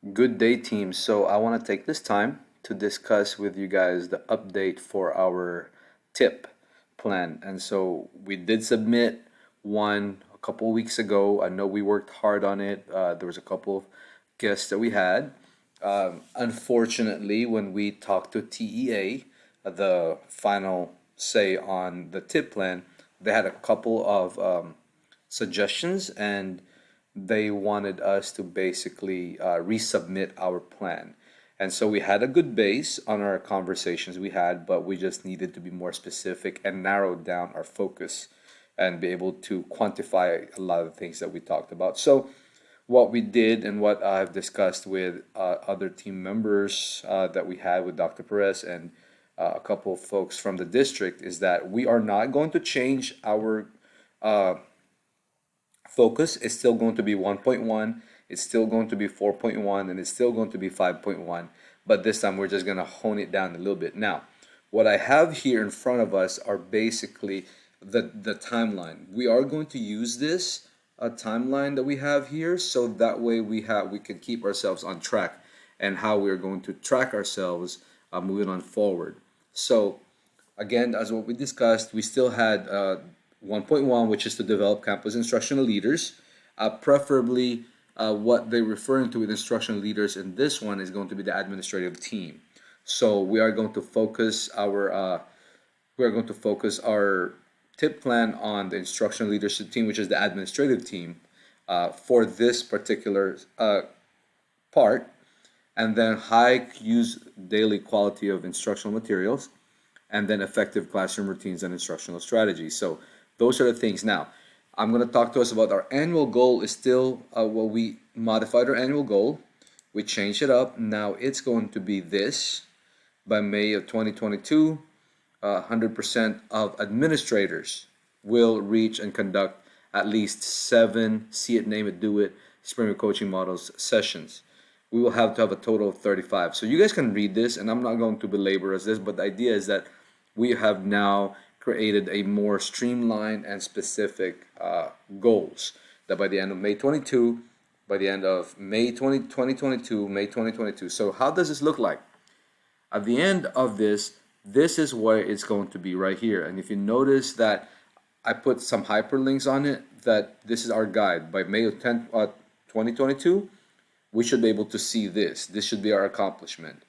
Good day, team. So, I want to take this time to discuss with you guys the update for our tip plan. And so, we did submit one a couple weeks ago. I know we worked hard on it. There was a couple of guests that we had. Unfortunately, when we talked to TEA, the final say on the tip plan, they had a couple of suggestions and they wanted us to basically resubmit our plan. And so we had a good base on our conversations we had, but we just needed to be more specific and narrow down our focus and be able to quantify a lot of the things that we talked about. So, what we did and what I've discussed with other team members that we had with Dr. Perez and a couple of folks from the district is that we are not going to change our uh, focus. Is still going to be 1.1, it's still going to be 4.1, and it's still going to be 5.1. But this time we're just going to hone it down a little bit. Now, what I have here in front of us are basically the timeline. We are going to use this timeline that we have here so that way we can keep ourselves on track and how we're going to track ourselves moving on forward. So again, as what we discussed, we still had 1.1, which is to develop campus instructional leaders. Preferably, what they're referring to with instructional leaders in this one is going to be the administrative team. So we are going to focus our tip plan on the instructional leadership team, which is the administrative team, for this particular part, and then high use daily quality of instructional materials, and then effective classroom routines and instructional strategies. So those are the things. Now, I'm going to talk to us about our annual goal is still we modified our annual goal. We changed it up. Now it's going to be this by May of 2022. 100% of administrators will reach and conduct at least 7 see it, name it, do it spring coaching models sessions. We will have to have a total of 35. So you guys can read this, and I'm not going to belabor us this, but the idea is that we have now created a more streamlined and specific goals that by the end of May 22, by the end of May 2022, May 2022. So how does this look like? At the end of this, this is where it's going to be right here. And if you notice that I put some hyperlinks on it, that this is our guide. By May of 10th, 2022, we should be able to see this. This should be our accomplishment.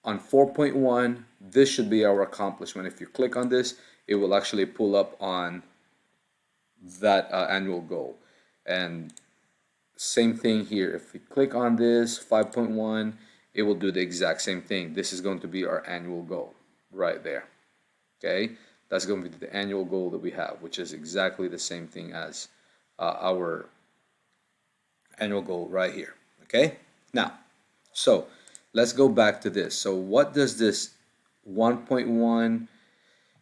On 4.1, this should be our accomplishment. If you click on this, it will actually pull up on that annual goal. And same thing here. If we click on this 5.1, it will do the exact same thing. This is going to be our annual goal right there. Okay, that's going to be the annual goal that we have, which is exactly the same thing as our annual goal right here. Okay, now, so let's go back to this. So what does this 1.1?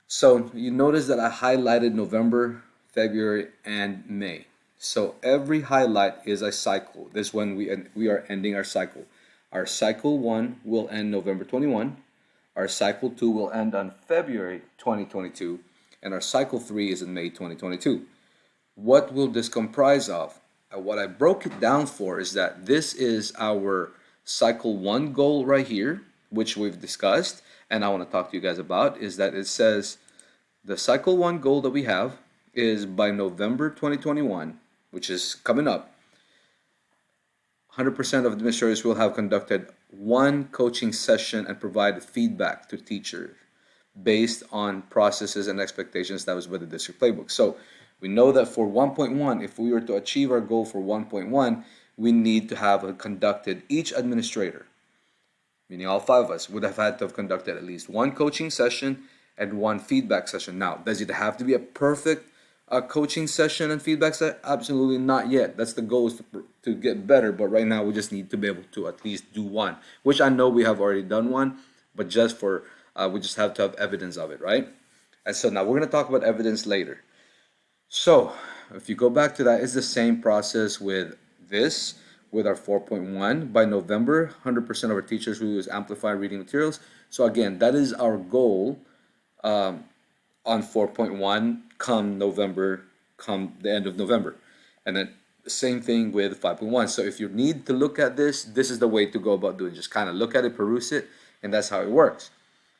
So you notice that I highlighted November, February, and May. So every highlight is a cycle. This is when we are ending our cycle. Our cycle 1 will end November 21. Our cycle 2 will end on February 2022. And our cycle 3 is in May 2022. What will this comprise of? What I broke it down for is that this is our cycle 1 goal right here, which we've discussed, and I want to talk to you guys about, is that it says the cycle 1 goal that we have is by November 2021, which is coming up. 100% of administrators will have conducted one coaching session and provided feedback to teachers based on processes and expectations that was by the district playbook. So we know that for 1.1, if we were to achieve our goal for 1.1, we need to have conducted each administrator, meaning all 5 of us, would have had to have conducted at least one coaching session and one feedback session. Now, does it have to be a perfect coaching session and feedback session? Absolutely not yet. That's the goal, is to get better, but right now we just need to be able to at least do one, which I know we have already done one, but just for we just have to have evidence of it, right? And so now we're going to talk about evidence later. So if you go back to that, it's the same process with this, with our 4.1. By November, 100% of our teachers will use amplified reading materials. So again, that is our goal on 4.1 come November, come the end of November. And then Same thing with 5.1. So if you need to look at this, this is the way to go about doing it. Just kind of look at it, peruse it, and that's how it works.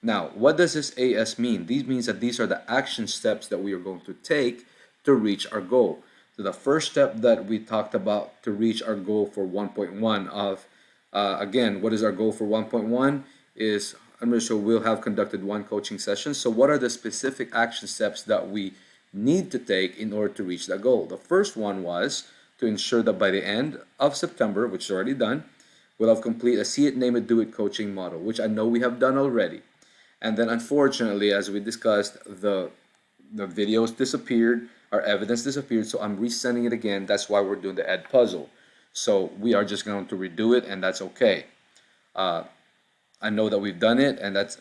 Now, what does this AS mean? These means that these are the action steps that we are going to take to reach our goal. So the first step that we talked about to reach our goal for 1.1 of, again, what is our goal for 1.1 is, I'm sure we'll have conducted one coaching session. So what are the specific action steps that we need to take in order to reach that goal? The first one was to ensure that by the end of September, which is already done, we'll have complete a see it, name it, do it coaching model, which I know we have done already. And then unfortunately, as we discussed, the videos disappeared, our evidence disappeared, so I'm resending it again. That's why we're doing the Ed puzzle. So we are just going to redo it, and that's okay. I know that we've done it, and that's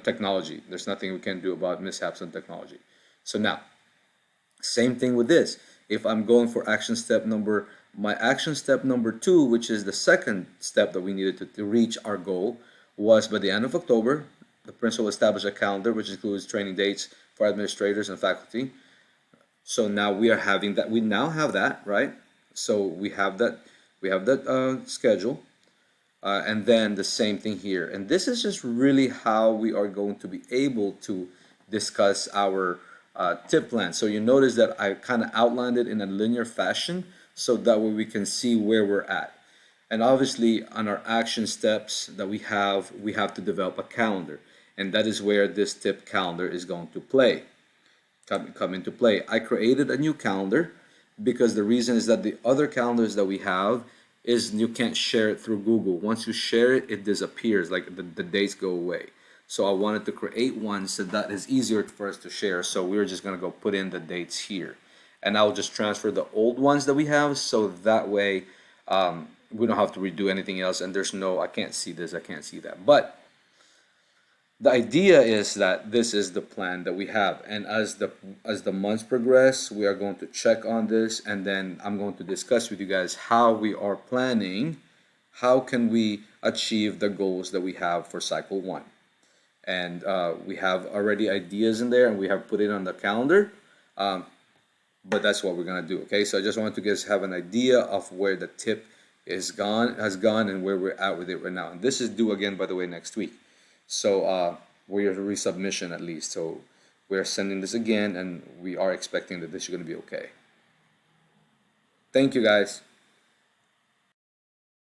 technology. There's nothing we can do about mishaps on technology. So now, same thing with this. If I'm going for my action step number 2, which is the second step that we needed to reach our goal, was by the end of October, the principal established a calendar which includes training dates for administrators and faculty. So now we are having that. We now have that, right? So we have that. We have that schedule, and then the same thing here. And this is just really how we are going to be able to discuss our tip plan. So you notice that I kind of outlined it in a linear fashion, so that way we can see where we're at. And obviously, on our action steps that we have to develop a calendar, and that is where this tip calendar is going to come into play. I created a new calendar because the reason is that the other calendars that we have is you can't share it through Google. Once you share it, it disappears, like the dates go away. So I wanted to create one so that is easier for us to share. So we're just gonna go put in the dates here, and I'll just transfer the old ones that we have, so that way we don't have to redo anything else. And there's no, I can't see this, I can't see that. But the idea is that this is the plan that we have, and as the months progress, we are going to check on this, and then I'm going to discuss with you guys how we are planning, how can we achieve the goals that we have for cycle 1. And we have already ideas in there, and we have put it on the calendar, but that's what we're gonna do. Okay, so I just wanted to guys have an idea of where the tip has gone and where we're at with it right now. And this is due again, by the way, next week. So we're resubmission at least. So we're sending this again, and we are expecting that this is going to be okay. Thank you, guys.